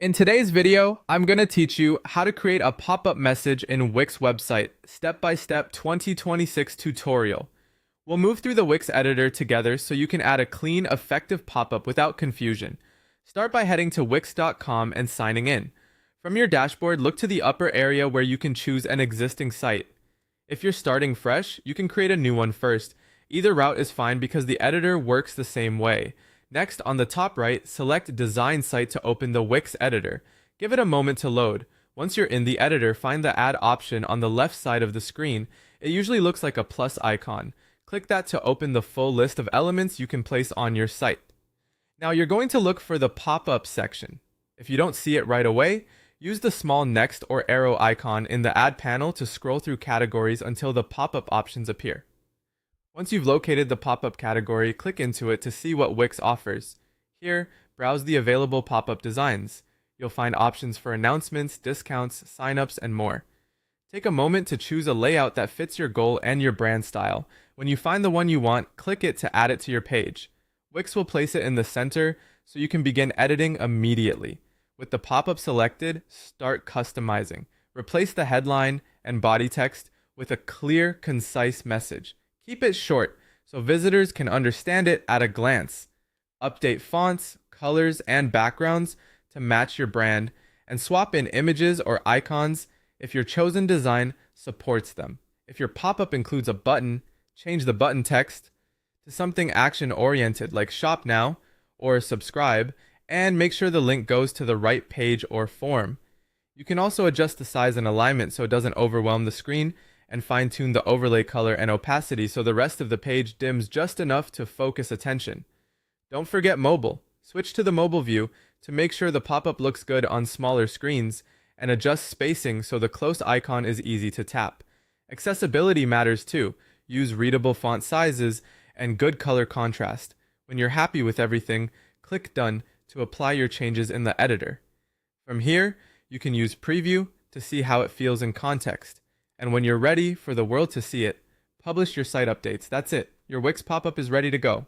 In today's video, I'm going to teach you how to create a pop-up message in Wix website, step-by-step 2026 tutorial. We'll move through the Wix editor together so you can add a clean, effective pop-up without confusion. Start by heading to wix.com and signing in. From your dashboard, look to the upper area where you can choose an existing site. If you're starting fresh, you can create a new one first. Either route is fine because the editor works the same way. Next, on the top right, select Design Site to open the Wix editor. Give it a moment to load. Once you're in the editor, find the Add option on the left side of the screen. It usually looks like a plus icon. Click that to open the full list of elements you can place on your site. Now you're going to look for the pop-up section. If you don't see it right away, use the small next or arrow icon in the Add panel to scroll through categories until the pop-up options appear. Once you've located the pop-up category, click into it to see what Wix offers. Here, browse the available pop-up designs. You'll find options for announcements, discounts, signups, and more. Take a moment to choose a layout that fits your goal and your brand style. When you find the one you want, click it to add it to your page. Wix will place it in the center so you can begin editing immediately. With the pop-up selected, start customizing. Replace the headline and body text with a clear, concise message. Keep it short so visitors can understand it at a glance. Update fonts, colors, and backgrounds to match your brand, and swap in images or icons if your chosen design supports them. If your pop-up includes a button, change the button text to something action-oriented like Shop Now or Subscribe, and make sure the link goes to the right page or form. You can also adjust the size and alignment so it doesn't overwhelm the screen, and fine-tune the overlay color and opacity so the rest of the page dims just enough to focus attention. Don't forget mobile. Switch to the mobile view to make sure the pop-up looks good on smaller screens, and adjust spacing so the close icon is easy to tap. Accessibility matters too. Use readable font sizes and good color contrast. When you're happy with everything, click Done to apply your changes in the editor. From here, you can use Preview to see how it feels in context. And when you're ready for the world to see it, publish your site updates. That's it. Your Wix pop-up is ready to go.